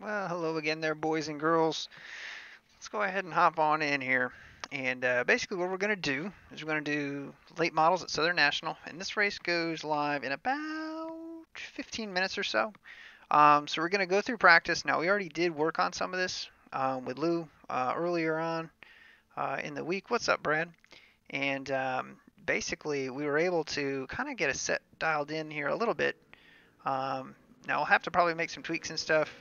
Well, hello again there, boys and girls. Let's go ahead and hop on in here. And basically what we're going to do is we're going to do late models at Southern National. And this race goes live in about 15 minutes or so. So we're going to go through practice. Now, we already did work on some of this with Lou earlier on in the week. What's up, Brad? And basically we were able to kind of get a set dialed in here a little bit. Now I'll have to probably make some tweaks and stuff,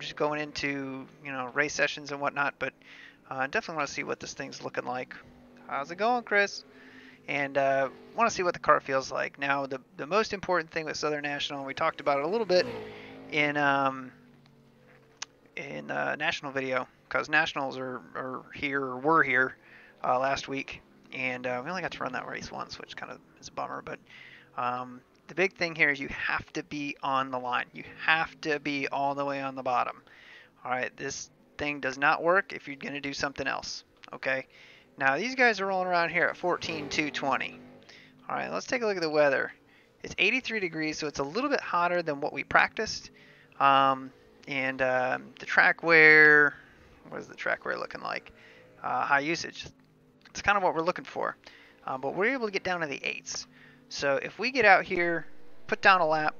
just going into race sessions and whatnot. But definitely want to see what this thing's looking like. How's it going, Chris? And want to see what the car feels like. Now the most important thing with Southern National, and we talked about it a little bit in national video, because nationals are here or were here last week, and we only got to run that race once, which kind of is a bummer. But the big thing here is you have to be on the line. You have to be all the way on the bottom. All right, this thing does not work if you're going to do something else. Okay, now these guys are rolling around here at 14,220. All right, let's take a look at the weather. It's 83 degrees, so it's a little bit hotter than what we practiced. And the track wear, what is the track wear looking like? High usage. It's kind of what we're looking for. But we're able to get down to the 8s. So if we get out here, put down a lap,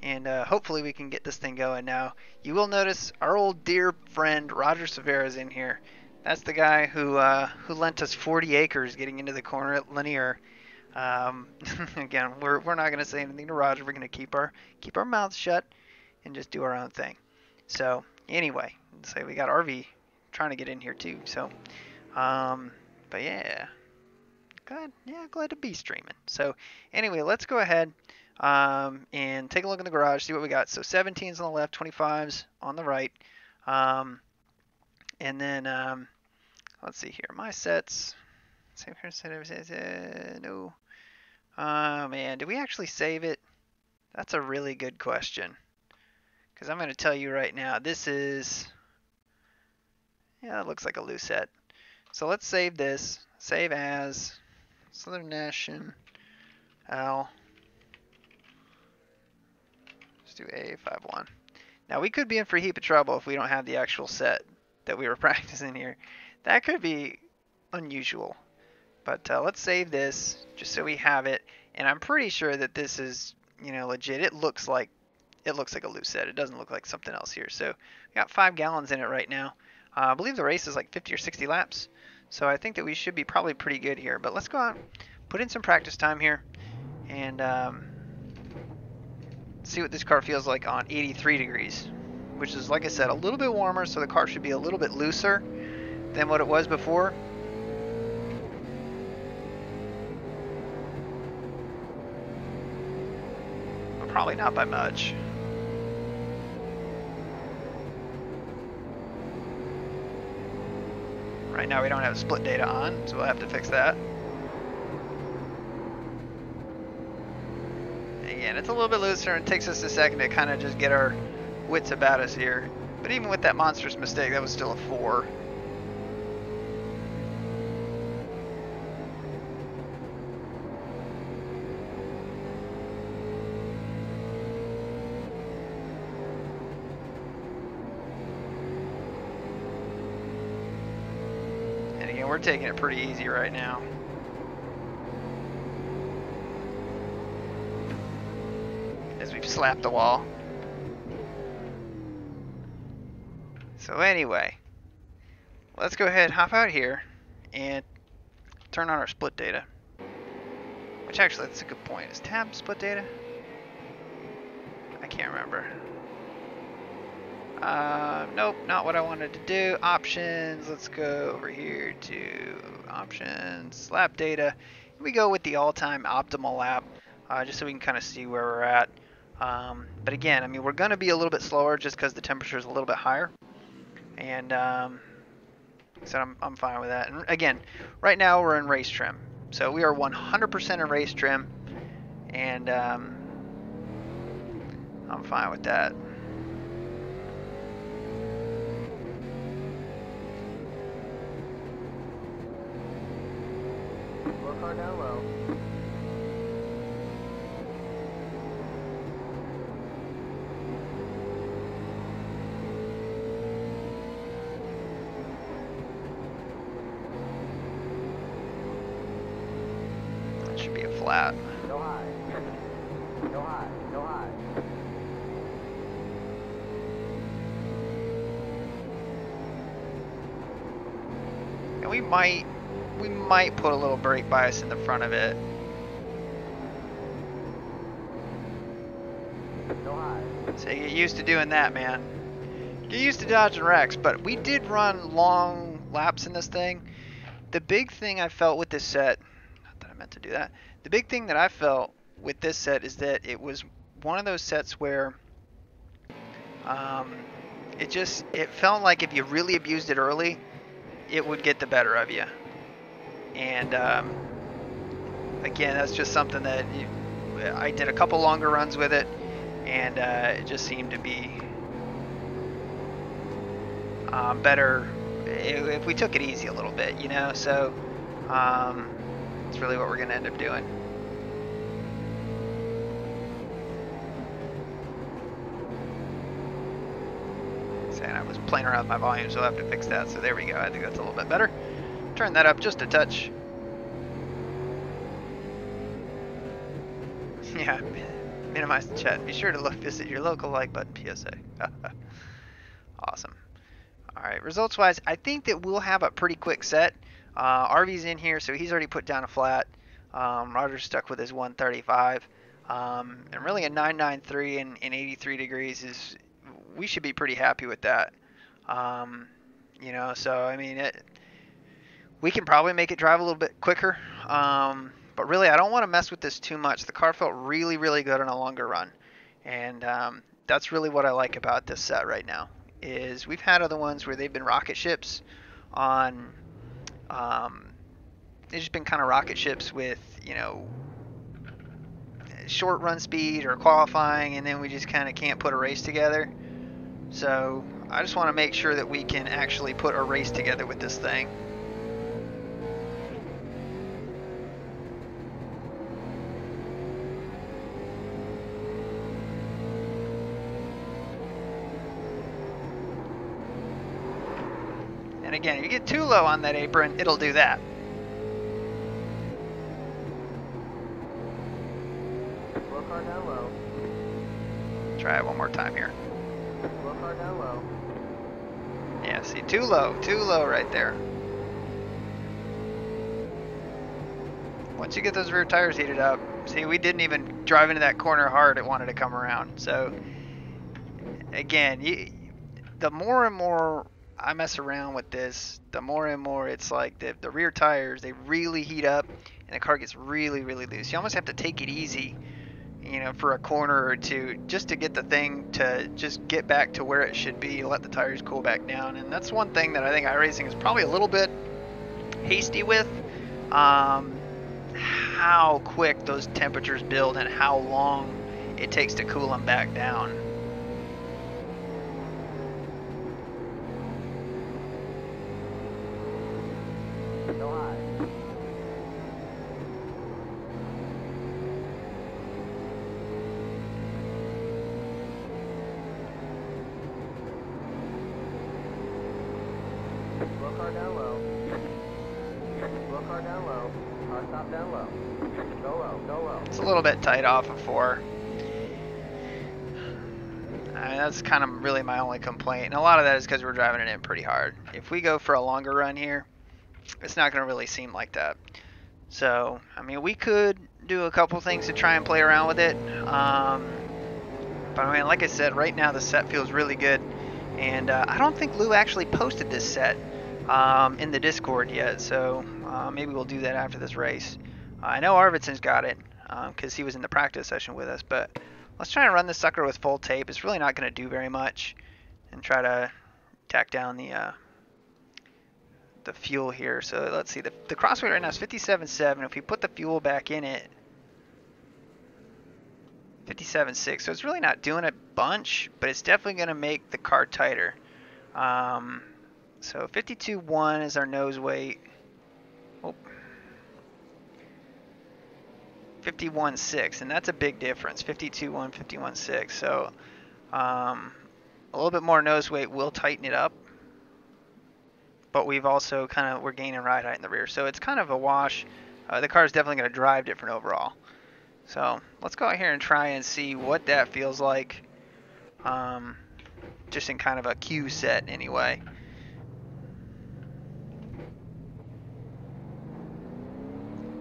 and hopefully we can get this thing going. Now, you will notice our old dear friend Roger Severa is in here. That's the guy who lent us 40 acres getting into the corner at Linear. Again, we're not going to say anything to Roger. We're going to keep our mouths shut and just do our own thing. So anyway, say we got RV trying to get in here too. So, but yeah. Glad to be streaming. So anyway, let's go ahead and take a look in the garage, see what we got. So 17s on the left, 25s on the right. And then let's see here. My sets. Save here. Set. No. Man, did we actually save it? That's a really good question. Because I'm going to tell you right now, this is... Yeah, it looks like a loose set. So let's save this. Save as... Southern National. Let's do A51. Now we could be in for a heap of trouble if we don't have the actual set that we were practicing here. That could be unusual. But let's save this just so we have it. And I'm pretty sure that this is, legit. It looks like a loose set. It doesn't look like something else here. So we got 5 gallons in it right now. I believe the race is like 50 or 60 laps. So I think that we should be probably pretty good here. But let's go out, put in some practice time here, and see what this car feels like on 83 degrees, which is, like I said, a little bit warmer, so the car should be a little bit looser than what it was before. But probably not by much. Right now we don't have split data on, so we'll have to fix that. Again, it's a little bit looser and it takes us a second to kind of just get our wits about us here. But even with that monstrous mistake, that was still a 4. We're taking it pretty easy right now. As we've slapped the wall. So anyway, let's go ahead and hop out here and turn on our split data. Which actually, that's a good point. Is tab split data? I can't remember. Nope, not what I wanted to do. Options, let's go over here to options, lap data. We go with the all-time optimal lap, just so we can kind of see where we're at. But again, I mean, we're going to be a little bit slower just because the temperature is a little bit higher. And so I'm fine with that. And again, right now we're in race trim. So we are 100% in race trim. And I'm fine with that. Car down low. flat. Go high. Go high. Go high. And we might put a little brake bias in the front of it. Go high. So you get used to doing that, man. Get used to dodging wrecks. But we did run long laps in this thing. The big thing I felt with this set, not that I meant to do that, the big thing that I felt with this set is that it was one of those sets where it felt like if you really abused it early, it would get the better of you. And again, that's just something that I did a couple longer runs with it, and it just seemed to be better if we took it easy a little bit, you know. So it's really what we're going to end up doing. And I was playing around with my volume, so I'll have to fix that. So there we go. I think that's a little bit better. Turn that up just a touch. Yeah, minimize the chat. Be sure to visit your local like button PSA. Awesome. All right, results-wise, I think that we'll have a pretty quick set. RV's in here, so he's already put down a flat. Roger's stuck with his 135. And really a 993 and 83 degrees is... we should be pretty happy with that. You know, so I mean, we can probably make it drive a little bit quicker. But really, I don't want to mess with this too much. The car felt really, really good on a longer run. And that's really what I like about this set right now, is we've had other ones where they've been rocket ships on, they've just been kind of rocket ships with, you know, short run speed or qualifying, and then we just kind of can't put a race together. So I just want to make sure that we can actually put a race together with this thing. And again, if you get too low on that apron, it'll do that. Slow car down low. Try it one more time here. Slow car down low. Yeah, see, too low right there. Once you get those rear tires heated up, see, we didn't even drive into that corner hard. It wanted to come around. So again, the more and more I mess around with this, the more and more it's like the rear tires, they really heat up and the car gets really, really loose. You almost have to take it easy, you know, for a corner or two, just to get the thing to just get back to where it should be, let the tires cool back down. And that's one thing that I think iRacing is probably a little bit hasty with, how quick those temperatures build and how long it takes to cool them back down. Go high. Slow car down low. Slow car down low. Car stop down low. Go low. Go low. It's a little bit tight off of 4. I mean, that's kind of really my only complaint. And a lot of that is because we're driving it in pretty hard. If we go for a longer run here, it's not going to really seem like that. So, I mean, we could do a couple things to try and play around with it. But I mean, like I said, right now the set feels really good. And I don't think Lou actually posted this set in the Discord yet. So maybe we'll do that after this race. I know Arvidsson's got it because he was in the practice session with us. But let's try and run this sucker with full tape. It's really not going to do very much. And try to tack down the fuel here. So let's see, the crossweight right now is 57.7. If we put the fuel back in it, 57.6. So it's really not doing a bunch, but it's definitely going to make the car tighter. So 52.1 is our nose weight. Oh. 51.6, and that's a big difference. 52.1, 51.6. So a little bit more nose weight will tighten it up. But we've also we're gaining ride height in the rear. So it's kind of a wash. The car is definitely going to drive different overall. So let's go out here and try and see what that feels like. Just in kind of a Q set anyway.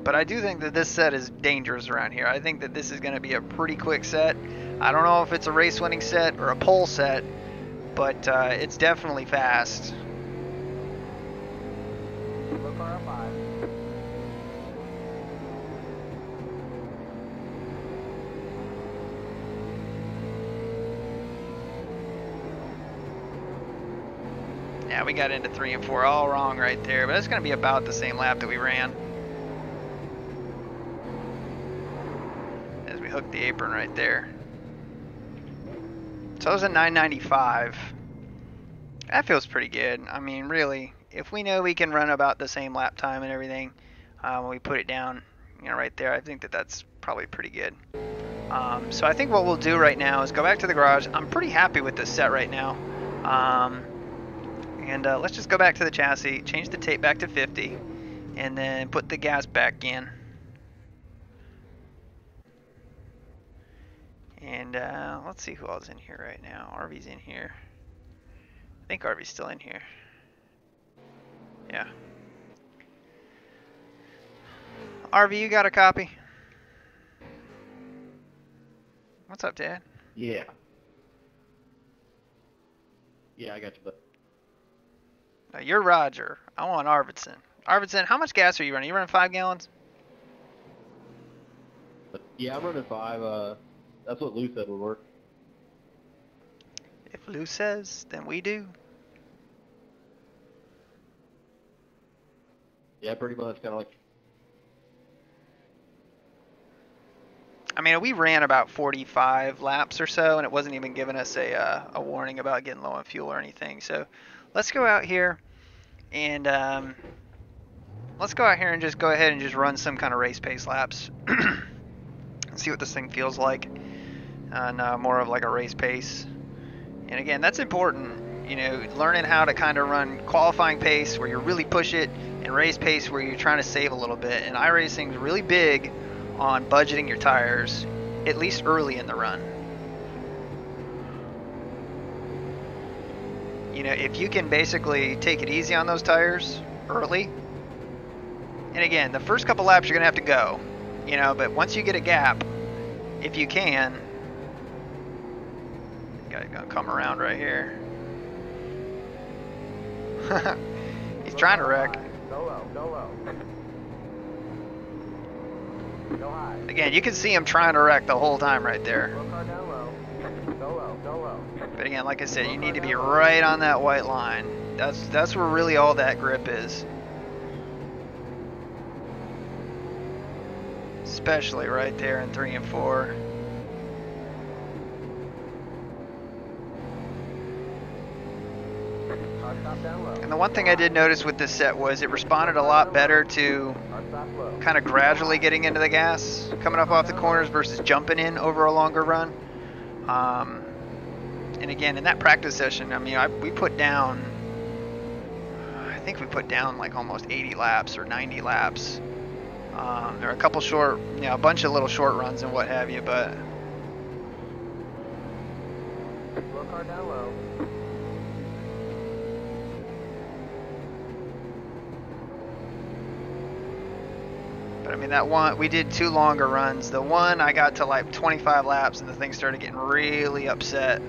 But I do think that this set is dangerous around here. I think that this is going to be a pretty quick set. I don't know if it's a race winning set or a pole set, but it's definitely fast. Look car up 5. Yeah, we got into 3 and 4 all wrong right there, but it's going to be about the same lap that we ran. As we hooked the apron right there. So it was a 995. That feels pretty good. I mean, really, if we know we can run about the same lap time and everything, when we put it down, right there, I think that that's probably pretty good. So I think what we'll do right now is go back to the garage. I'm pretty happy with this set right now. And let's just go back to the chassis, change the tape back to 50, and then put the gas back in. And let's see who else is in here right now. RV's in here. I think RV's still in here. Yeah. RV, you got a copy? What's up, Dad? Yeah. Yeah, I got you, but You're Roger. I want Arvidsson. Arvidsson, how much gas are you running? You running 5 gallons? yeah, I'm running 5. That's what Lou said would work. If Lou says, then we do. Yeah, pretty much, kind of like. I mean, we ran about 45 laps or so, and it wasn't even giving us a warning about getting low on fuel or anything. So let's go out here and let's go out here and just go ahead and just run some kind of race pace laps. See what this thing feels like on more of like a race pace. And again, that's important, learning how to kind of run qualifying pace where you really push it and race pace where you're trying to save a little bit. And iRacing is really big on budgeting your tires, at least early in the run. If you can basically take it easy on those tires early, and again, the first couple laps you're gonna have to go, but once you get a gap, if you can, guy's gonna come around right here. He's trying to wreck. Go low, go low. Go high. Again, you can see him trying to wreck the whole time right there. Look car down low. Go low, go low. But again, like I said, you need to be right on that white line. That's where really all that grip is. Especially right there in 3 and 4. Hard stop down low. And the one thing I did notice with this set was it responded a lot better to Hard stop low. kind of gradually getting into the gas, coming up off the corners versus jumping in over a longer run. And again, in that practice session, I mean, we put down, I think we put down like almost 80 laps or 90 laps. There are a couple short, a bunch of little short runs and what have you, but Look car down low. I mean, that one, we did 2 longer runs. The one, I got to like 25 laps and the thing started getting really upset.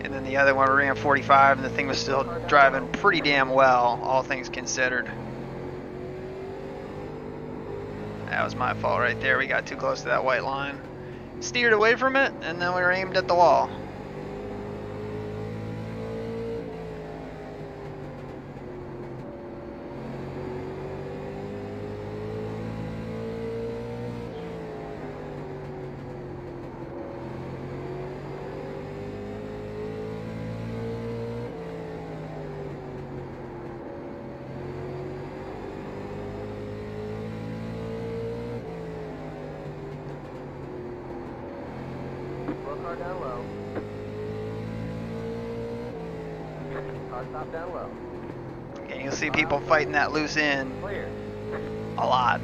And then the other one, we ran 45 and the thing was still driving pretty damn well, all things considered. That was my fault right there. We got too close to that white line. Steered away from it, and then we were aimed at the wall. Look car down low. Car stop down low. And you'll see people fighting that loose end Clear. a lot.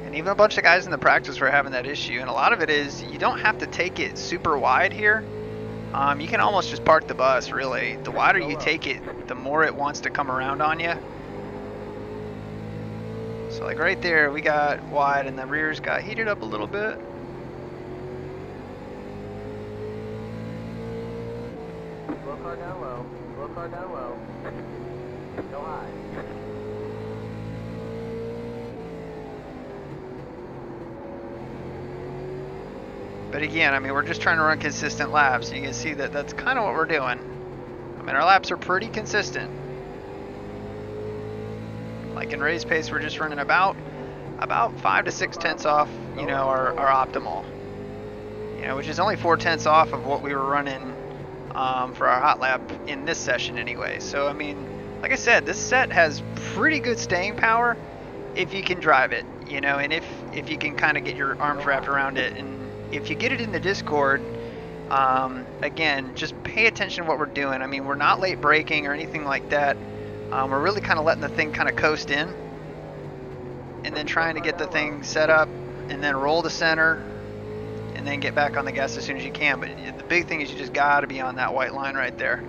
And even a bunch of guys in the practice were having that issue. And a lot of it is you don't have to take it super wide here. You can almost just park the bus, really. The wider you take it, the more it wants to come around on you. So like right there, we got wide and the rears got heated up a little bit. Slow car down low. Slow car down low. Go high. But again, I mean, we're just trying to run consistent laps. You can see that that's kind of what we're doing. I mean, our laps are pretty consistent. Like in race pace, we're just running about 5 to 6 tenths off, you know, our optimal. You know, which is only 4 tenths off of what we were running for our hot lap in this session anyway. So, I mean, like I said, this set has pretty good staying power if you can drive it, you know, and if you can kind of get your arms wrapped around it. And if you get it in the Discord, again, just pay attention to what we're doing. I mean, we're not late braking or anything like that. We're really kind of letting the thing kind of coast in and then trying to get the thing set up and then roll to center and then get back on the gas as soon as you can. But the big thing is you just got to be on that white line right there.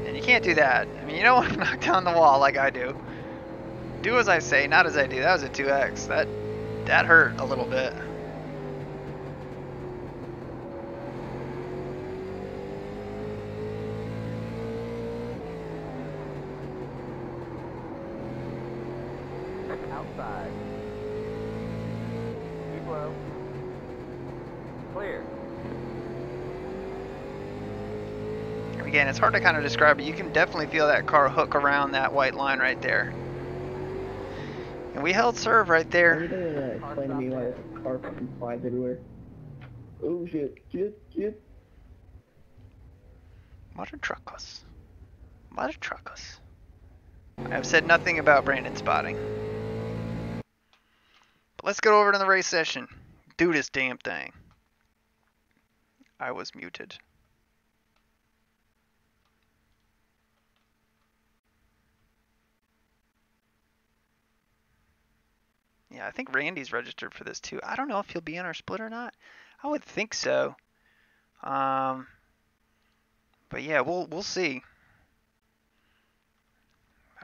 And you can't do that. I mean, you don't want to knock down the wall like I do. Do as I say, not as I do. That was a 2X. That hurt a little bit. Outside. Keep low. Clear. Again, it's hard to kind of describe, but you can definitely feel that car hook around that white line right there. And we held serve right there. Every day they explain to me why this car fucking flies everywhere. Oh shit, shit. Mother truckers. Mother truckers. I have said nothing about Brandon spotting. But let's go over to the race session. Do this damn thing. I was muted. Yeah, I think Randy's registered for this too. I don't know if he'll be in our split or not. I would think so. But yeah, we'll see.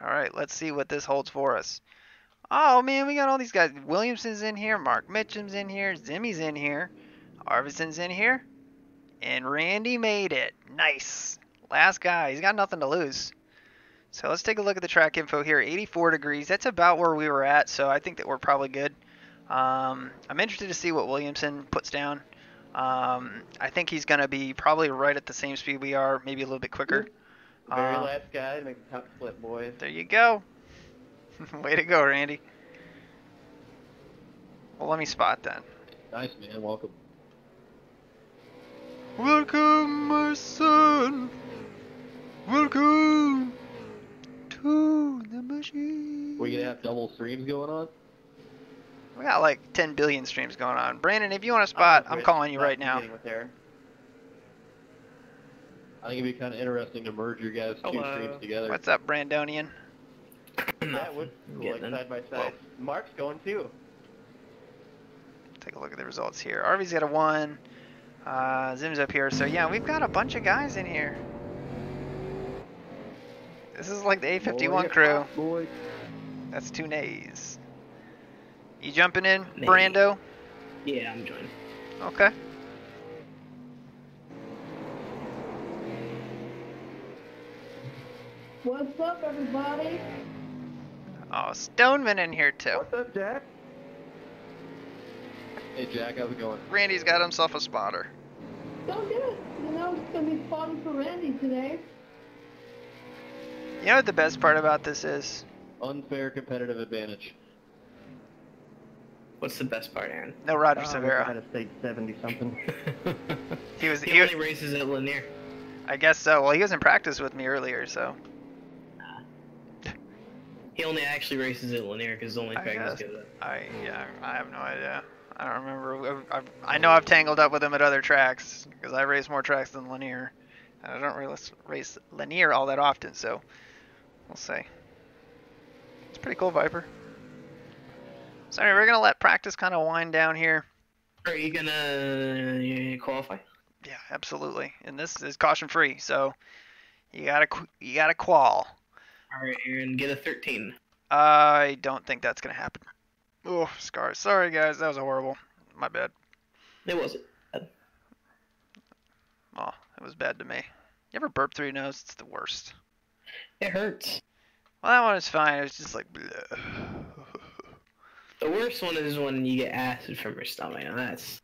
All right, let's see what this holds for us. Oh man, we got all these guys. Williamson's in here, Mark Mitchum's in here, Zimmy's in here, Arvison's in here, and Randy made it. Nice. Last guy. He's got nothing to lose. So let's take a look at the track info here. 84 degrees. That's about where we were at, so I think that we're probably good. I'm interested to see what Williamson puts down. I think he's going to be probably right at the same speed we are, maybe a little bit quicker. Very last guy to make the top split, boys. There you go. Way to go, Randy. Well, let me spot then. Nice, man. Welcome. Welcome, my son. Welcome to the machine. We gonna have double streams going on? We got like 10 billion streams going on. Brandon, if you want to spot, I'm calling you right now. I think it'd be kind of interesting to merge your guys' two streams together. What's up, Brandonian? That would cool, like side by side. Mark's going too. Take a look at the results here. Arvy's got a 1. Zim's up here. So yeah, we've got a bunch of guys in here. This is like the A51 crew. Boy. That's 2 nays. You jumping in, Nay. Brando? Yeah, I'm joining. Okay. What's up, everybody? Oh, Stoneman in here too. What's up, Jack? Hey, Jack, how's it going? Randy's got himself a spotter. So good. You know, it's gonna be fun for Randy today. You know what the best part about this is? Unfair competitive advantage. What's the best part, Aaron? No Roger I Severa. had a state 70 something. He was. He only races at Lanier. I guess so. Well, he was in practice with me earlier, so. He only actually races at Lanier because the only I practice guess. goes up. I have no idea. I don't remember. I know I've tangled up with him at other tracks because I race more tracks than Lanier. And I don't really race Lanier all that often, so we'll see. It's pretty cool, Viper. So anyway, we're gonna let practice kind of wind down here. Are you gonna qualify? Yeah, absolutely. And this is caution free, so you gotta qual. All right, Aaron, get a 13. I don't think that's gonna happen. Oh, scars. Sorry guys, that was horrible. My bad. It wasn't bad. Oh, it was bad to me. You ever burp through your nose? It's the worst. It hurts. Well, that one is fine. It was just like, bleh. The worst one is when you get acid from your stomach. And that's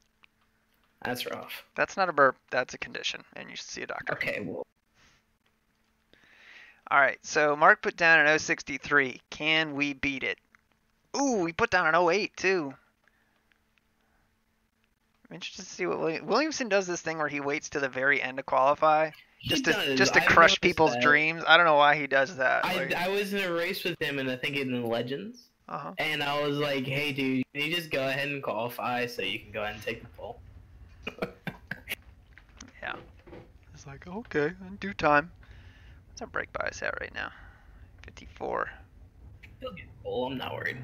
rough. That's not a burp. That's a condition, and you should see a doctor. Okay, well, All right. So Mark put down an 063. Can we beat it? Ooh, we put down an 08 too. I'm interested to see what Williamson does. This thing where he waits to the very end to qualify, just to I've crush noticed people's that. dreams. I don't know why he does that. Like, I was in a race with him, and I think in the Legends, uh-huh. and I was like, "Hey, dude, can you just go ahead and qualify so you can go ahead and take the pole?" Yeah. It's like, okay, in due time. What's our brake bias at right now? 54. He'll get the pole. I'm not worried.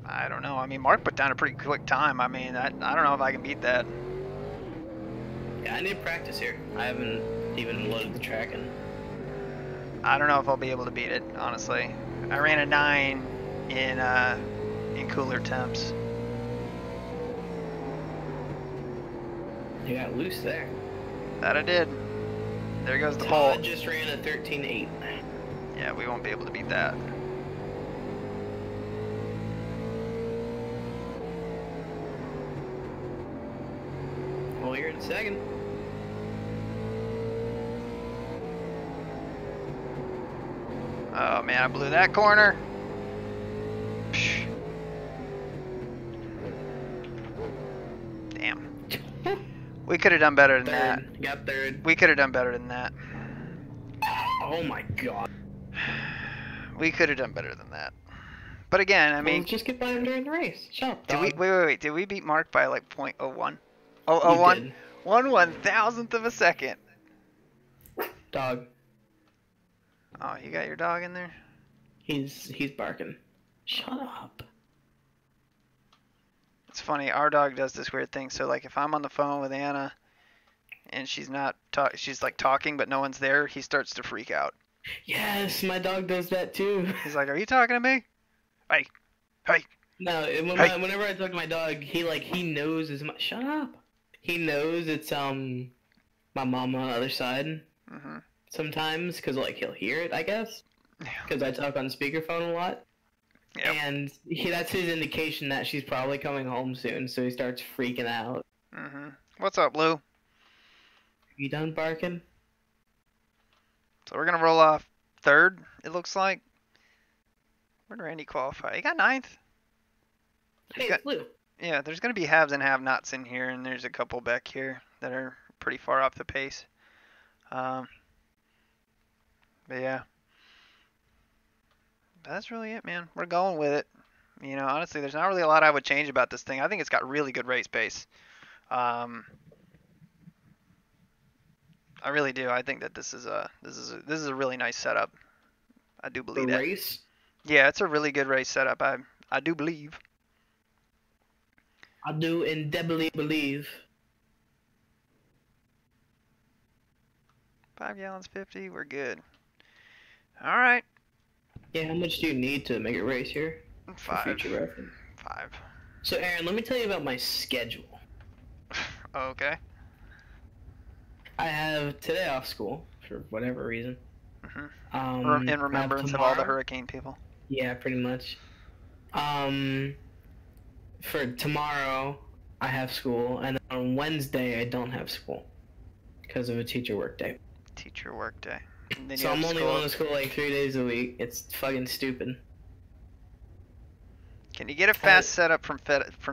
I don't know. I mean, Mark put down a pretty quick time. I mean, I don't know if I can beat that. Yeah, I need practice here. I haven't even loaded the track in. I don't know if I'll be able to beat it, honestly. I ran a 9 in cooler temps. You got loose there. That I did. There goes the pole. Todd just ran a 13.8. Yeah, we won't be able to beat that. Well, you're in second. Oh man, I blew that corner. Psh. Damn. We could have done better than that. Third. Got third. We could have done better than that. Oh my god. We could have done better than that. But again, I mean, Well, just get by him during the race. Shut up, did dog. we wait? Did we beat Mark by like 0.01? You 001? did. 1/1000th of a second. Dog. Oh, you got your dog in there? He's barking. Shut up. It's funny. Our dog does this weird thing. So like, if I'm on the phone with Anna, and she's not she's like talking, but no one's there, he starts to freak out. Yes, my dog does that too. He's like, "Are you talking to me? Hey, hey." No, whenever I talk to my dog, he knows shut up. He knows it's my mom on the other side Mm-hmm. sometimes, cause like he'll hear it, I guess, cause I talk on speakerphone a lot. Yep. And that's his indication that she's probably coming home soon, so he starts freaking out. Mm-hmm. What's up, Lou? You done barking? So we're gonna roll off third. It looks like. Where did Randy qualify? He got 9th. Hey, got- it's Lou. Yeah, there's gonna be haves and have-nots in here, and there's a couple back here that are pretty far off the pace. But yeah, that's really it, man. We're going with it. You know, honestly, there's not really a lot I would change about this thing. I think it's got really good race pace. I really do. I think that this is a really nice setup. I do The believe that. race? Yeah, it's a really good race setup. I do believe. I do indelibly believe. 5 gallons 50. We're good. All right. Yeah, how much do you need to make a race here? For 5. future reference. 5. So, Aaron, let me tell you about my schedule. Okay. I have today off school for whatever reason. Mm-hmm. In remembrance of all the tomorrow- hurricane people. Yeah, pretty much. For tomorrow, I have school, and on Wednesday, I don't have school because of a teacher work day. Teacher work day. And then you So have I'm only school. going to school like 3 days a week. It's fucking stupid. Can you get a fast setup from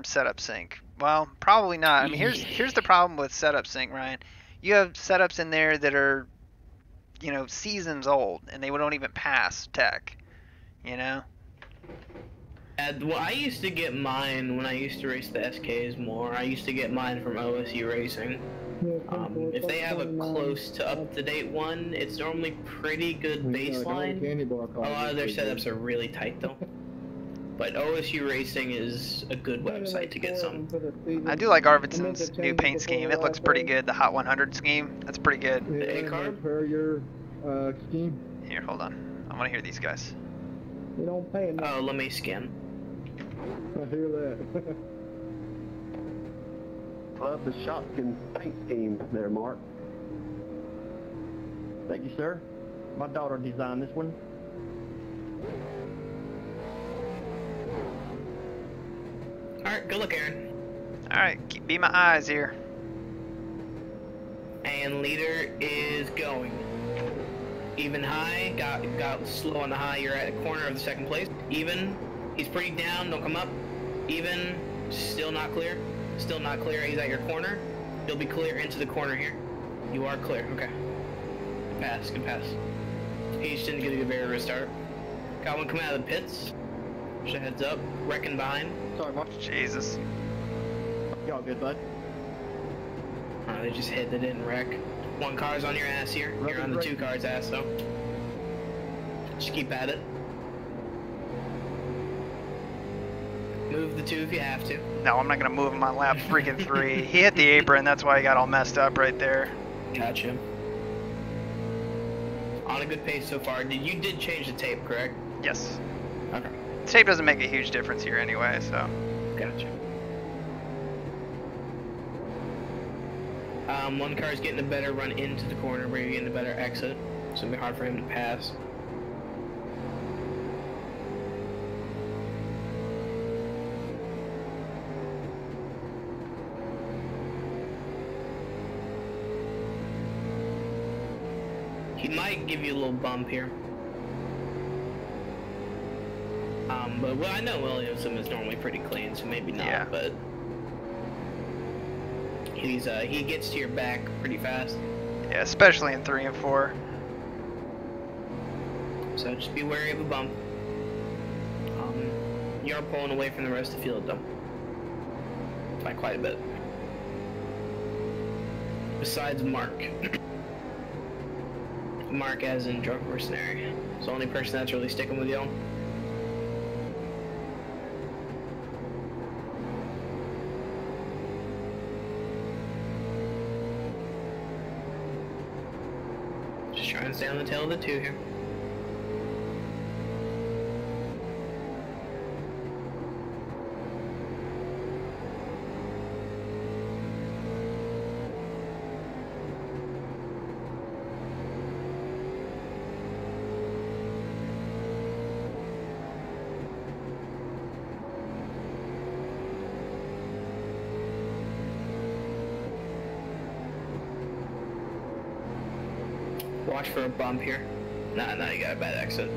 Setup Sync? Well, probably not. I mean, here's the problem with Setup Sync, Ryan. You have setups in there that are, you know, seasons old, and they don't even pass tech. You know. Well, I used to get mine when I used to race the SKs more. I used to get mine from OSU Racing. If they have a close to up-to-date one, it's normally pretty good baseline. A lot of their setups are really tight though. But OSU Racing is a good website to get some. I do like Arvidsson's new paint scheme. It looks pretty good. The Hot 100 scheme, that's pretty good. The A-carb? Per your scheme. Here, hold on. I want to hear these guys. You don't pay enough. Oh, let me scan. I hear that. Love the shotgun paint scheme there, Mark. Thank you, sir. My daughter designed this one. Alright, good luck, Aaron. Alright, be my eyes here. And leader is going. Even high, got slow on the high, you're at a corner of the second place. Even, he's pretty down, don't come up. Even, still not clear. Still not clear, he's at your corner. You'll be clear into the corner here. You are clear, okay. Good pass, good pass. He just didn't get a very restart. Got one coming out of the pits. Just a heads up, wrecking behind. Sorry, Mark. Jesus. Y'all good, bud? They just hit, they didn't wreck. One car's on your ass here. You're on the two car's ass though. Just keep at it. Move the two if you have to. No, I'm not going to move him on lap freaking 3. He hit the apron, that's why he got all messed up right there. Gotcha. On a good pace so far. You did change the tape, correct? Yes. Okay. Tape doesn't make a huge difference here anyway, so. Gotcha. One car's getting a better run into the corner where you're getting a better exit. So it'll be hard for him to pass. He might give you a little bump here. But well, I know Williamson is normally pretty clean, so maybe not, Yeah. but he gets to your back pretty fast. Yeah, especially in 3 and 4. So just be wary of a bump. You are pulling away from the rest of the field though. By quite a bit. Besides Mark. Mark as in drunk mercenary. It's the only person that's really sticking with you. Just try and stay on the tail of the two here. Watch for a bump here. Nah, you got a bad exit.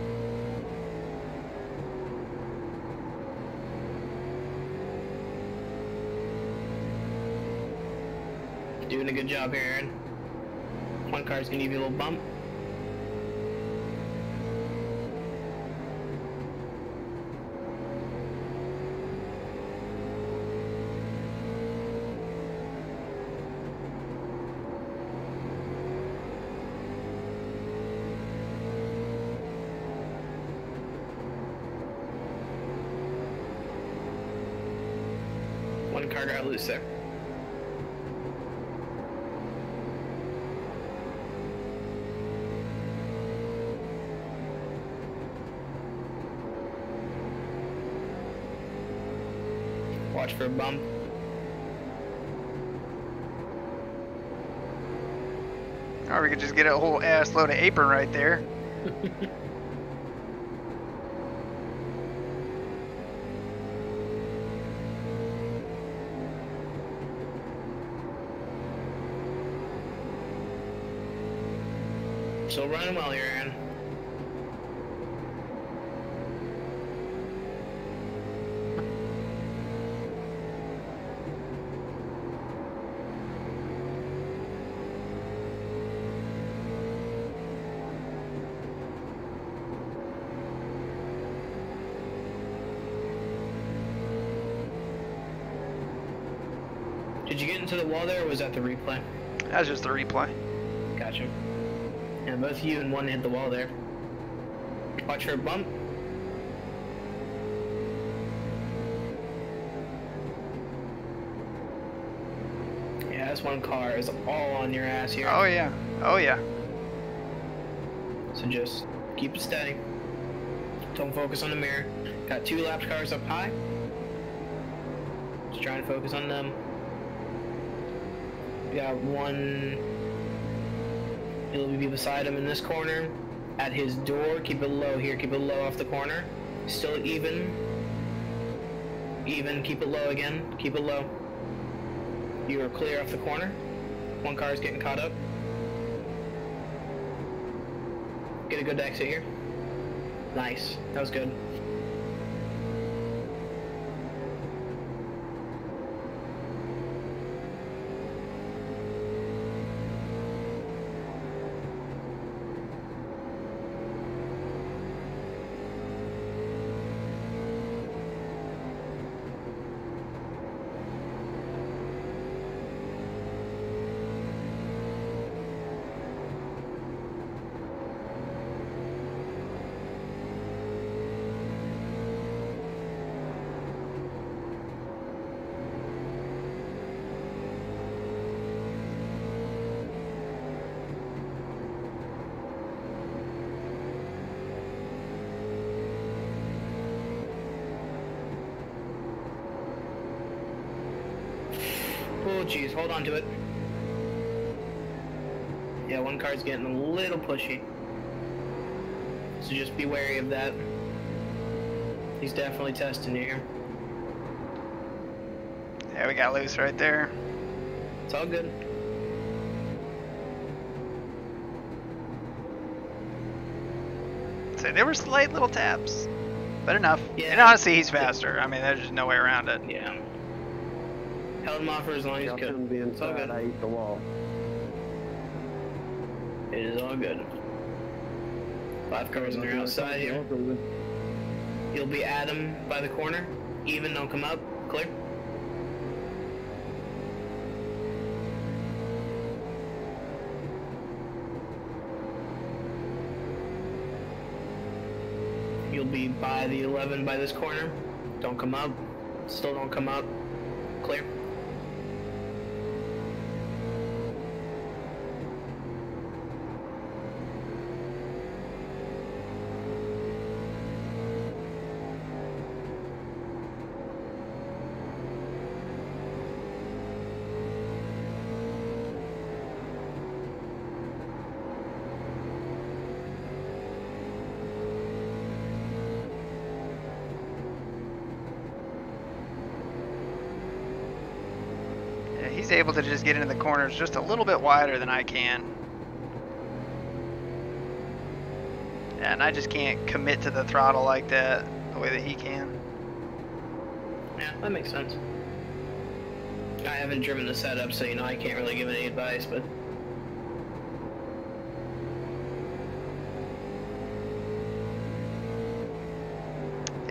Doing a good job here, Aaron. One car's gonna give you a little bump. One car got loose there. Watch for a bump. Or we could just get a whole ass load of apron right there. Still running well here, Aaron. Did you get into the wall there, or was that the replay? That was just the replay. Gotcha. And both you and one hit the wall there. Watch for a bump. Yeah, this one car is all on your ass here. Oh yeah. Oh yeah. So just keep it steady. Don't focus on the mirror. Got 2 lap cars up high. Just trying to focus on them. We got one. He'll be beside him in this corner. At his door, keep it low here. Keep it low off the corner. Still even. Even. Keep it low again. Keep it low. You are clear off the corner. One car is getting caught up. Get a good exit here. Nice. That was good. Oh geez, hold on to it. Yeah, one car's getting a little pushy. So just be wary of that. He's definitely testing you here. Yeah, we got loose right there. It's all good. So there were slight little taps, but enough. Yeah. And honestly, he's faster. I mean, there's just no way around it. Yeah. Held him off for as long as Y'all you shouldn't be could. It's all inside. good. I ate the wall. It is all good. 5 cars on your outside here. You'll be at him by the corner. Even, don't come up. Clear. You'll be by the 11 by this corner. Don't come up. Still don't come up. Clear. Yeah, he's able to just get into the corners just a little bit wider than I can. Yeah, and I just can't commit to the throttle like that the way that he can. Yeah, that makes sense. I haven't driven the setup, so I can't really give any advice, but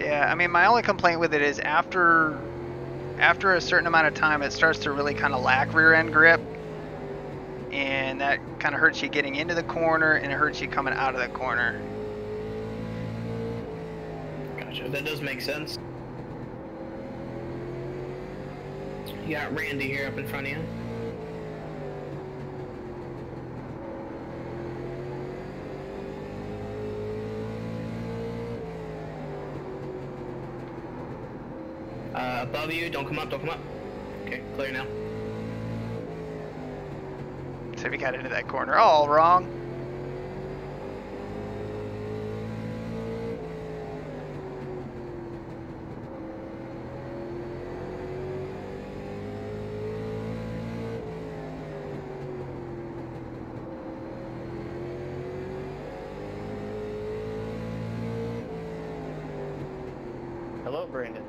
Yeah, I mean, my only complaint with it is after a certain amount of time, it starts to really kind of lack rear end grip, and that kind of hurts you getting into the corner, and it hurts you coming out of the corner. gotcha. That does make sense. You got Randy here up in front of you. Above you, don't come up, don't come up. Okay, clear now. So we got into that corner all wrong. Hello, Brandon.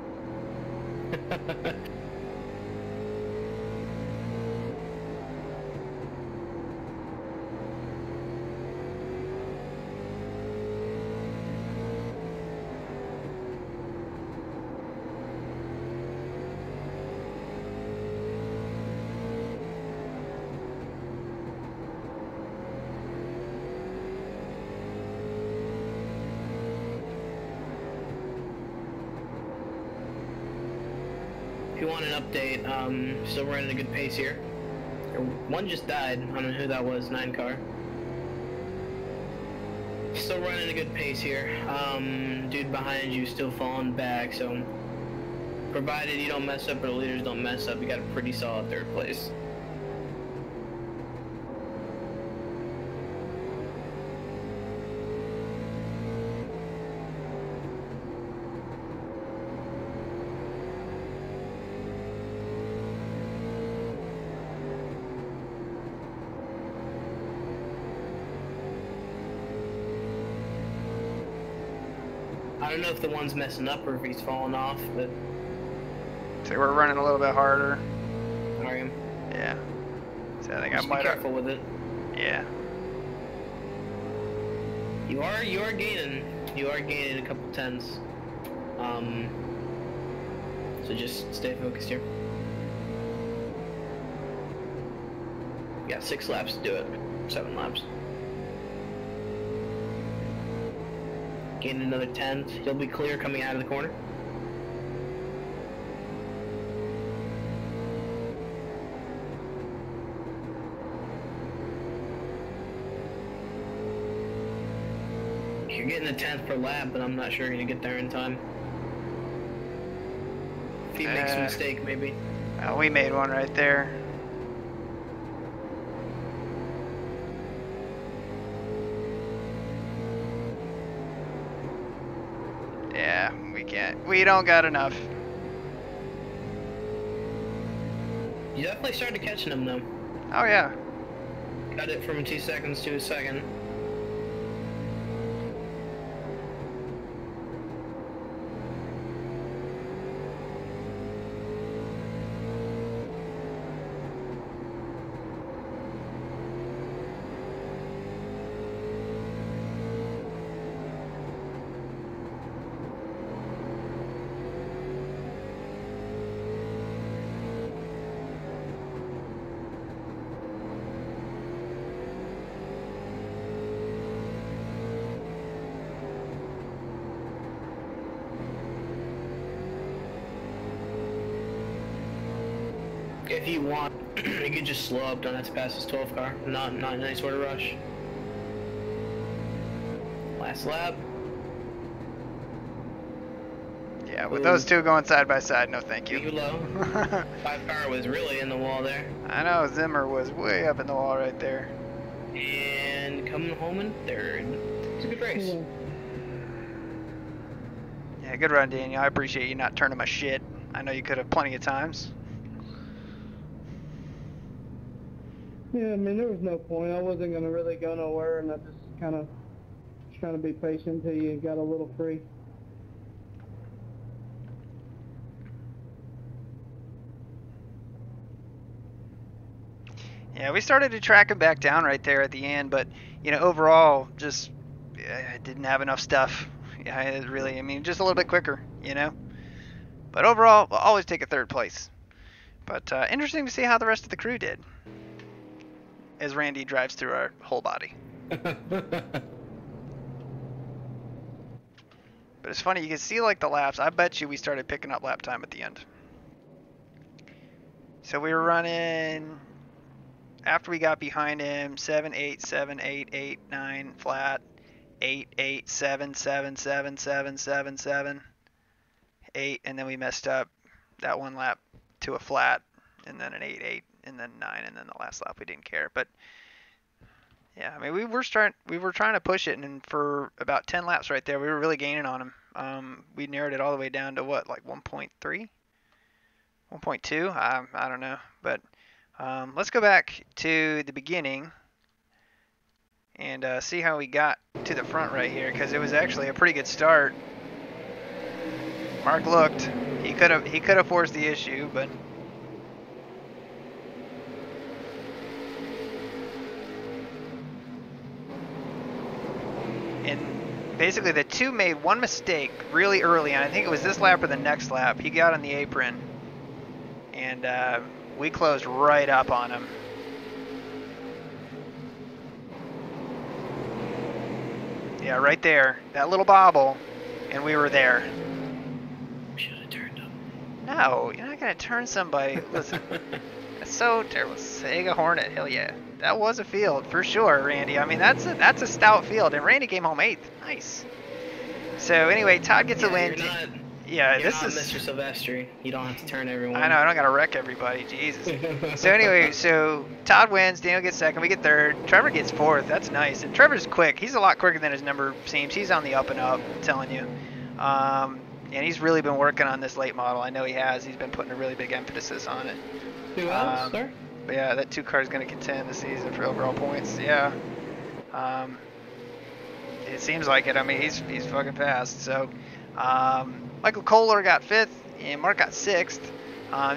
you want an update, still running a good pace here. One just died. I don't know who that was. 9 car. Still running a good pace here. Dude behind you still falling back. So, provided you don't mess up or the leaders don't mess up, you got a pretty solid 3rd place. I don't know if the one's messing up or if he's falling off, but... So we're running a little bit harder. Are you? Yeah. So I think Just I might be careful with it. Yeah. You are gaining. You are gaining a couple tenths. So just stay focused here. You got 6 laps to do it. 7 laps. Gain another 10th. You'll be clear coming out of the corner. You're getting a 10th per lap, but I'm not sure you're gonna get there in time. If he makes a mistake, maybe. Well, we made one right there. Yeah, we can't. We don't got enough. You definitely started catching him though. Oh yeah. Cut it from 2 seconds to a second. If you want, you could just slow up, don't have to pass this 12 car. Not in any sort of rush. Last lap. Yeah, with those two going side by side, no thank you. Too low. 5 car was really in the wall there. I know, Zimmer was way up in the wall right there. And coming home in 3rd. It's a good race. Yeah, good run, Daniel. I appreciate you not turning my shit. I know you could have plenty of times. Yeah, I mean, there was no point. I wasn't going to really go nowhere, and I just kind of trying to be patient until you got a little free. Yeah, we started to track him back down right there at the end, but, you know, overall, just didn't have enough stuff. Yeah, it really, I mean, just a little bit quicker, you know. But overall, we'll always take a 3rd place. But interesting to see how the rest of the crew did as Randy drives through our whole body. But it's funny, you can see like the laps. I bet you we started picking up lap time at the end. So we were running, after we got behind him, 7, 8, 7, 8, 8, 9 flat, 8, 8, 7, 7, 7, 7, 7, 7, 8, and then we messed up that one lap to a flat, and then an 8, 8, and then 9, and then the last lap we didn't care. But yeah, I mean, we were trying to push it, and for about 10 laps right there, we were really gaining on him. We narrowed it all the way down to what, like 1.3, 1.2. I don't know, but let's go back to the beginning and see how we got to the front right here, because it was actually a pretty good start. Mark looked. He could have forced the issue, but and basically the two made one mistake really early, and I think it was this lap or the next lap. He got on the apron, and we closed right up on him. Yeah, right there. That little bobble, and we were there. Should have turned up. No, you're not gonna turn somebody. Listen, that's so terrible. Sega Hornet, hell yeah. That was a field for sure, Randy. I mean, that's a stout field, and Randy came home 8th. Nice. So anyway, Todd gets a win. You're this not is Mr. Silvestri. You don't have to turn everyone. I know, I don't gotta wreck everybody, Jesus. So anyway, so Todd wins, Daniel gets 2nd, we get 3rd, Trevor gets 4th, that's nice. And Trevor's quick, he's a lot quicker than his number seems. He's on the up and up, I'm telling you. And he's really been working on this late model. I know he has. He's been putting a really big emphasis on it. Who else, sir? But yeah, that 2 car is going to contend this season for overall points. Yeah. It seems like it. I mean, he's fucking fast. So, Michael Kohler got 5th, and Mark got 6th.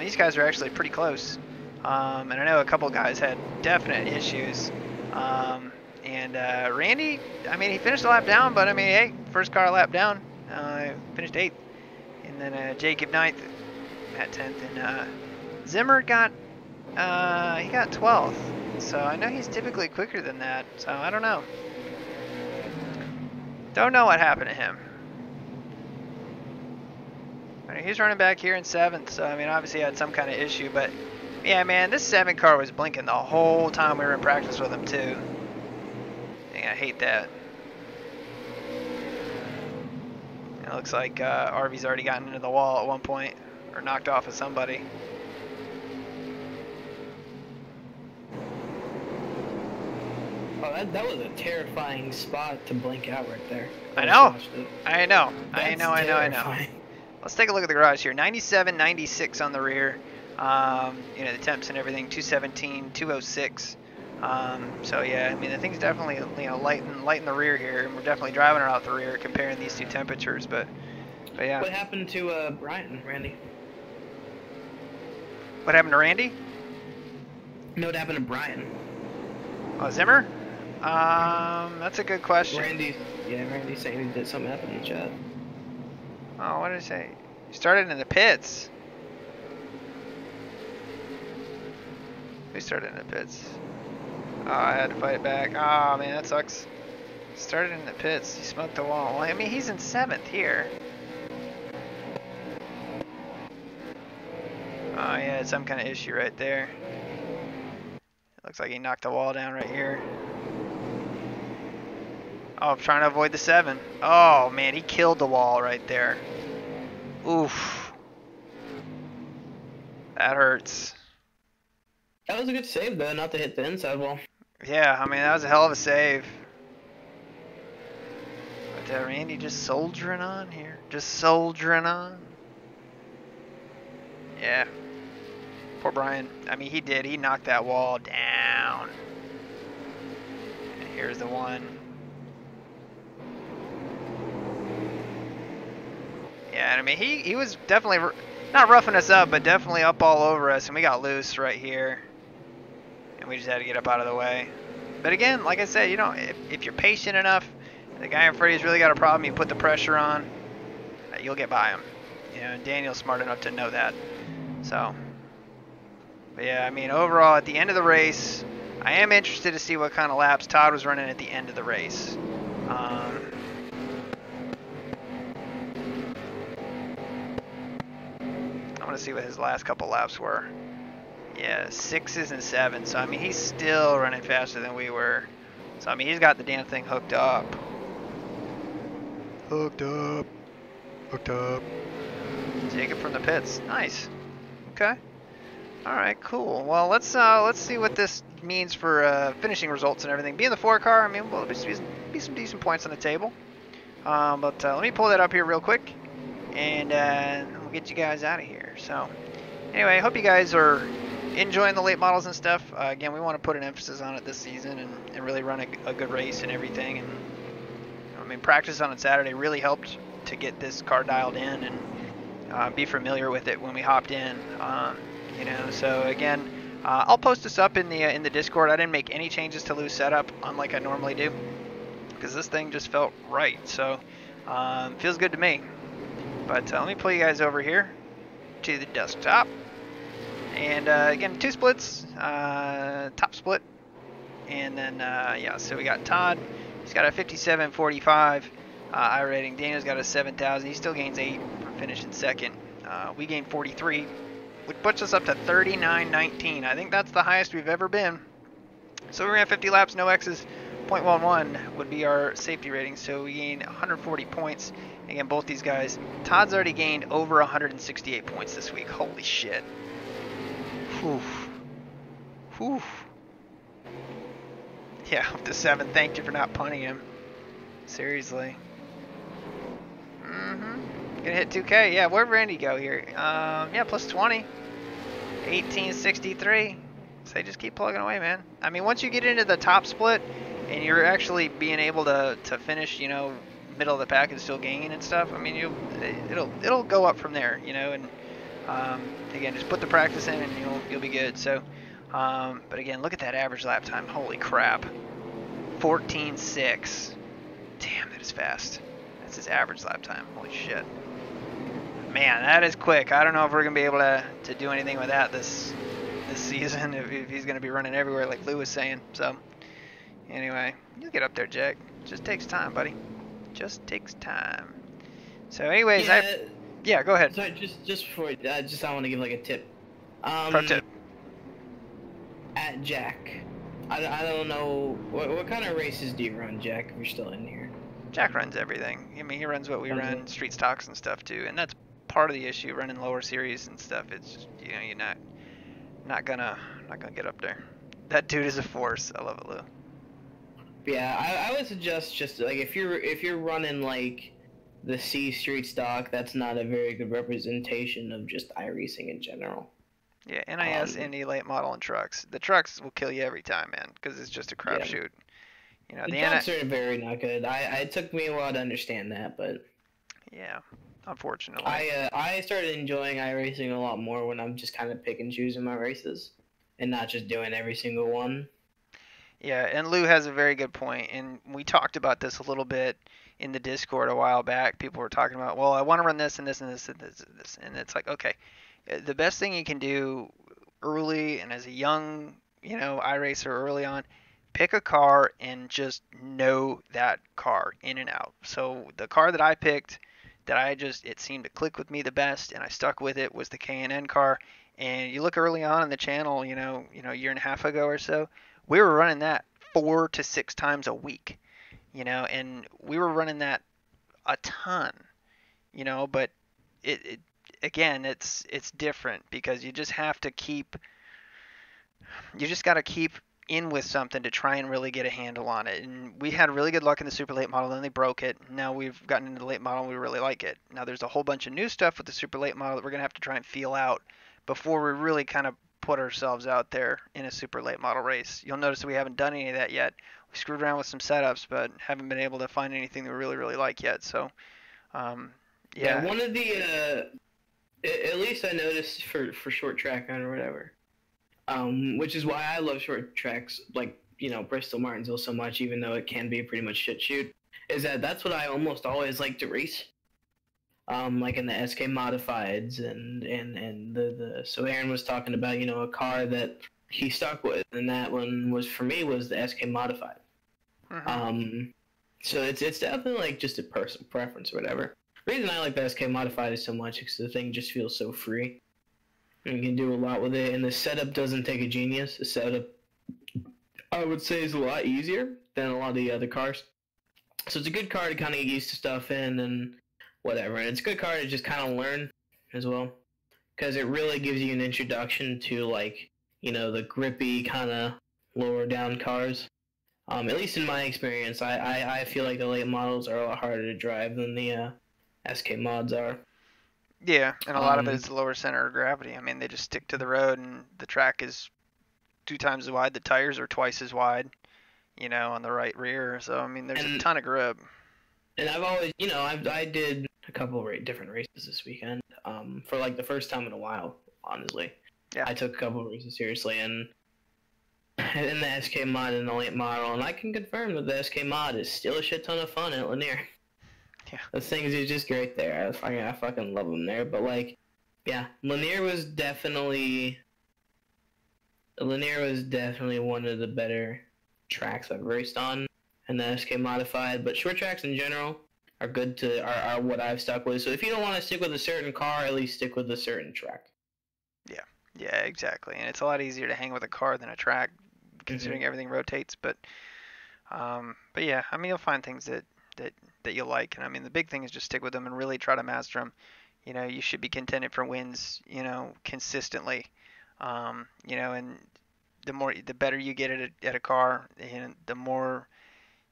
These guys are actually pretty close. And I know a couple guys had definite issues. Randy, I mean, he finished a lap down, but I mean, hey, first car lap down, finished 8th. And then Jacob 9th at 10th. And Zimmer got, he got 12th. So I know he's typically quicker than that. So I don't know. Don't know what happened to him. I mean, he's running back here in 7th. So I mean, obviously he had some kind of issue. But yeah, man, this 7 car was blinking the whole time we were in practice with him too. Yeah, I hate that. It looks like RV's already gotten into the wall at one point, or knocked off of somebody. Oh, that was a terrifying spot to blink out right there. I know. That's I know. Let's take a look at the garage here. 97, 96 on the rear. You know, the temps and everything, 217, 206. So yeah, I mean, the thing's definitely, you know, light in the rear here, and we're definitely driving her out the rear comparing these 2 temperatures, but yeah. What happened to Randy? What happened to Randy? No, what happened to Brian? Oh, Zimmer? That's a good question. Randy's saying he did something happen in the chat. Oh, what did it say? He started in the pits. Who started in the pits? Oh, I had to fight it back. Oh, man, that sucks. Started in the pits. He smoked the wall. Well, I mean, he's in 7th here. Oh, yeah, some kind of issue right there. It looks like he knocked the wall down right here. Oh, I'm trying to avoid the 7. Oh, man, he killed the wall right there. Oof. That hurts. That was a good save, though, not to hit the inside wall. Yeah, I mean, that was a hell of a save. But Randy just soldiering on here. Just soldiering on. Yeah. Poor Brian. I mean, he did. He knocked that wall down. And here's the one. Yeah, and I mean, he was definitely not roughing us up, but definitely up all over us, and we got loose right here. And we just had to get up out of the way. But again, like I said, you know, if you're patient enough, the guy in front of you's really got a problem, you put the pressure on, you'll get by him. You know, and Daniel's smart enough to know that. So, but yeah, I mean, overall, at the end of the race, I am interested to see what kind of laps Todd was running at the end of the race. I want to see what his last couple laps were. Yeah, 6s and 7s. So, I mean, he's still running faster than we were. So, I mean, he's got the damn thing hooked up. Hooked up. Hooked up. Take it from the pits. Nice. Okay. All right, cool. Well, let's see what this means for finishing results and everything. Being the 4 car, I mean, well, be some decent points on the table. But let me pull that up here real quick, and we'll get you guys out of here. So, anyway, I hope you guys are enjoying the late models and stuff. Again, we want to put an emphasis on it this season and really run a good race and everything. And I mean, practice on Saturday really helped to get this car dialed in and be familiar with it when we hopped in. You know, so again, I'll post this up in the Discord. I didn't make any changes to Lou's setup, unlike I normally do, because this thing just felt right. So feels good to me. But let me pull you guys over here to the desktop. And again, 2 splits, top split, and then yeah. So we got Todd. He's got a 57.45 iRating. Daniel's got a 7,000. He still gains 8 for finishing 2nd. We gained 43, which puts us up to 39.19. I think that's the highest we've ever been. So we're at 50 laps, no X's. 0.11 would be our safety rating. So we gained 140 points. Again, both these guys. Todd's already gained over 168 points this week. Holy shit. Whew. Whew. Yeah, up to 7. Thank you for not punting him. Seriously. Gonna hit 2K. Yeah, where'd Randy go here? Yeah, plus 20. 1863. So just keep plugging away, man. I mean, once you get into the top split and you're actually being able to finish, you know, middle of the pack and still gain and stuff, I mean, it'll go up from there, you know. And again, just put the practice in and you'll be good. So, but again, look at that average lap time. Holy crap, 14.6. Damn, that is fast. That's his average lap time. Holy shit. Man, that is quick. I don't know if we're gonna be able to do anything with that this season, if he's gonna be running everywhere like Lou was saying. So anyway, you'll get up there, Jack. Just takes time, buddy. Just takes time. So anyways, yeah, go ahead. Sorry, just before, I want to give like a tip. Pro tip. At Jack, I don't know what kind of races do you run, Jack? If you're still in here. Jack runs everything. I mean, he runs what we run, street stocks and stuff too, and that's part of the issue. Running lower series and stuff, it's just, you know, you're not gonna get up there. That dude is a force. I love it, Lou. Yeah, I would suggest just like if you're running like the C street stock, that's not a very good representation of just iRacing in general. Yeah, NIS, Indy, late model, and trucks. The trucks will kill you every time, man, because it's just a crapshoot. You know, the trucks are very not good. It took me a while to understand that, but yeah, unfortunately. I started enjoying iRacing a lot more when I'm just kind of pick and choosing my races, and not just doing every single one. Yeah, and Lou has a very good point, and we talked about this a little bit in the Discord a while back. People were talking about, well, I want to run this and this and this and this and this, and it's like, okay, the best thing you can do early and as a young, you know, iRacer early on, pick a car and just know that car in and out. So the car that I picked, it seemed to click with me the best, and I stuck with it, was the K&N car. And you look early on in the channel, you know, a year and a half ago or so, we were running that 4 to 6 times a week, you know, and we were running that a ton, you know, but it again, it's different because you just have to got to keep in with something to try and really get a handle on it. And we had really good luck in the super late model, then they broke it. Now we've gotten into the late model and we really like it. Now there's a whole bunch of new stuff with the super late model that we're going to have to try and feel out before we really kind of put ourselves out there in a super late model race. You'll notice that we haven't done any of that yet. We screwed around with some setups, but haven't been able to find anything that we really, really like yet. So, yeah. One of the, at least I noticed for short track or whatever, which is why I love short tracks, like, you know, Bristol Martinsville so much, even though it can be pretty much shit shoot, is that's what I almost always like to race. Like in the SK modifieds and so Aaron was talking about, you know, a car that he stuck with, and that one was, for me, was the SK modified. So it's definitely like just a personal preference or whatever. The reason I like the SK modified so much is the thing just feels so free. And you can do a lot with it, and the setup doesn't take a genius. The setup, I would say, is a lot easier than a lot of the other cars. So it's a good car to kind of get used to stuff in and whatever. And it's a good car to just kind of learn as well, because it really gives you an introduction to, like, you know, the grippy kind of lower down cars. At least in my experience, I feel like the late models are a lot harder to drive than the SK mods are. Yeah, and a lot of it is lower center of gravity. I mean, they just stick to the road, and the track is 2 times as wide. The tires are twice as wide, you know, on the right rear. So, I mean, there's a ton of grip. And I've always, you know, I did a couple of different races this weekend, for like the first time in a while, honestly. Yeah. I took a couple of races seriously, and in the SK mod and the late model, and I can confirm that the SK mod is still a shit ton of fun at Lanier. Yeah. Those things are just great there. I fucking love them there. But, like, yeah, Lanier was definitely one of the better tracks I've raced on in the SK modified. But short tracks in general, are good to are what I've stuck with. So if you don't want to stick with a certain car, at least stick with a certain track. Yeah, exactly. And it's a lot easier to hang with a car than a track, considering everything rotates. But yeah, I mean, you'll find things that you like, and I mean, the big thing is just stick with them and really try to master them. You know, you should be contended for wins, you know, consistently. You know, and the better you get at a car, and the more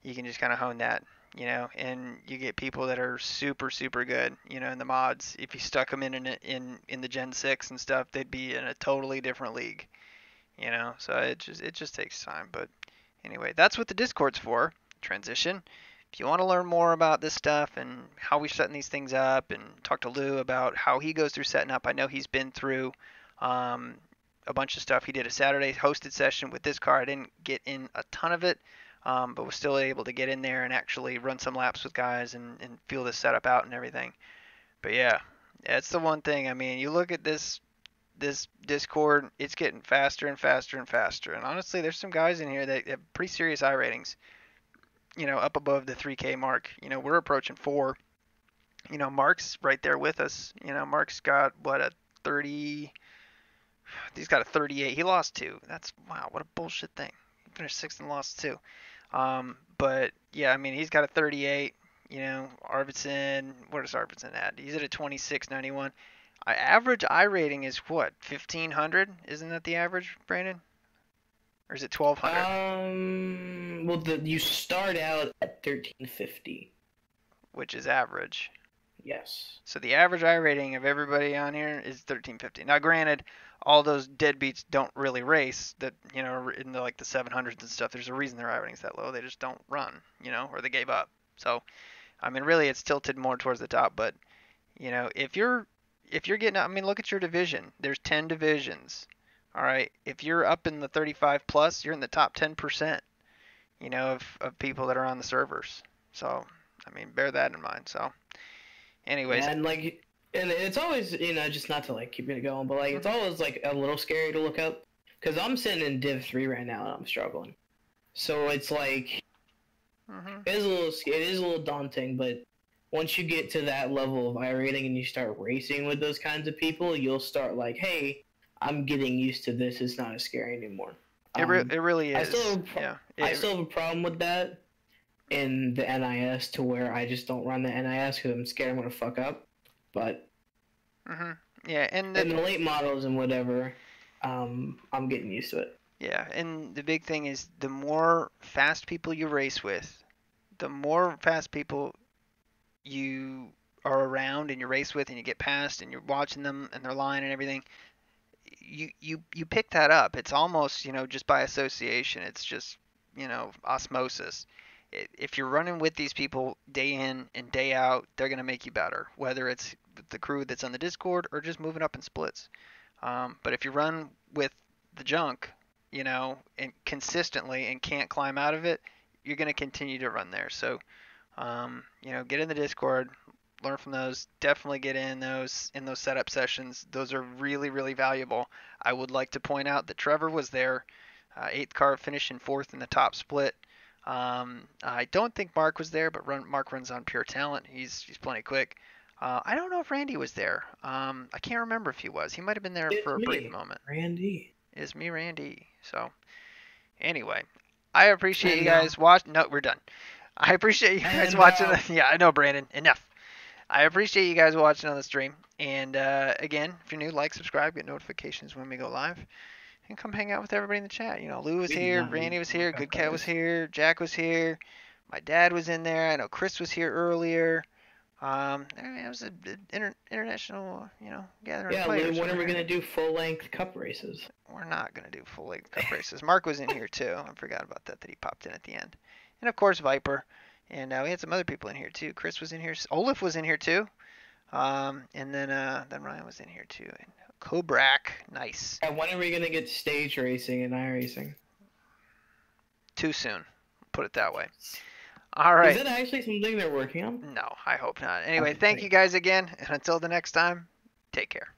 you can just kind of hone that. You know, and you get people that are super super good. You know, in the mods. If you stuck them in the Gen 6 and stuff, they'd be in a totally different league. You know, so it just takes time. But anyway, that's what the Discord's for. Transition. If you want to learn more about this stuff and how we're setting these things up, and talk to Lou about how he goes through setting up, I know he's been through um, a bunch of stuff. He did a Saturday hosted session with this car. I didn't get in a ton of it, but was still able to get in there and actually run some laps with guys and feel this setup out and everything. But yeah, that's the one thing. I mean, you look at this Discord, it's getting faster and faster and faster. And honestly, there's some guys in here that have pretty serious I ratings, you know, up above the 3K mark. You know, we're approaching 4. You know, Mark's right there with us. You know, Mark's got what, a 30. He's got a 38. He lost 2. That's, wow, what a bullshit thing. He finished 6th and lost 2. But yeah, I mean, he's got a 38. You know, Arvidsson, what is Arvidsson at? He's at a 26.91. Average I rating is what, 1500? Isn't that the average, Brandon? Or is it 1200? Well, you start out at 1350. Which is average. Yes. So the average I rating of everybody on here is 1350. Now, granted, all those deadbeats don't really race. That, you know, in the, like the 700s and stuff. There's a reason their I rating's that low. They just don't run, you know, or they gave up. So, I mean, really, it's tilted more towards the top. But, you know, if you're getting, I mean, look at your division. There's 10 divisions. All right. If you're up in the 35 plus, you're in the top 10%, you know, of people that are on the servers. So, I mean, bear that in mind. So, anyways. Yeah, and it's always, you know, just not to like keep it going, but like it's always like a little scary to look up, because I'm sitting in Div 3 right now and I'm struggling. So it's like it is a little daunting, but once you get to that level of iRating and you start racing with those kinds of people, you'll start like, hey, I'm getting used to this. It's not as scary anymore. It really is. I still have a problem with that in the NIS, to where I just don't run the NIS because I'm scared I'm going to fuck up. But yeah, and in the late models and whatever, I'm getting used to it. Yeah, and the big thing is the more fast people you race with, the more fast people you are around and you race with and you get past and you're watching them and their line and everything, you pick that up. It's almost, you know, just by association. It's just, you know, osmosis. If you're running with these people day in and day out, they're going to make you better, whether it's the crew that's on the Discord or just moving up in splits. But if you run with the junk, you know, and consistently and can't climb out of it, you're going to continue to run there. So, you know, get in the Discord, learn from those. Definitely get in those setup sessions. Those are really, really valuable. I would like to point out that Trevor was there, 8th car, finishing 4th in the top split. I don't think Mark was there, but Mark runs on pure talent. He's plenty quick. I don't know if Randy was there. I can't remember if he was. He might have been there for a brief moment. Randy. It's me, Randy. So, anyway, I appreciate you guys watching. No, we're done. I appreciate you guys watching. Yeah, I know, Brandon. Enough. I appreciate you guys watching on the stream. And again, if you're new, like, subscribe, get notifications when we go live. And come hang out with everybody in the chat. You know, Lou was here, Randy was here, Good Cat was here, Jack was here, my dad was in there. I know Chris was here earlier. It was an international, you know, gathering of players. Yeah, when are we gonna do full-length cup races? We're not gonna do full-length cup races. Mark was in here too. I forgot about that he popped in at the end. And of course Viper. And we had some other people in here too. Chris was in here. Olaf was in here too. And then Ryan was in here too. And Kobrak, nice. And when are we gonna get stage racing and iRacing? Too soon. Put it that way. All right. Is it actually something they're working on? No, I hope not. Anyway, thank you guys again, and until the next time, take care.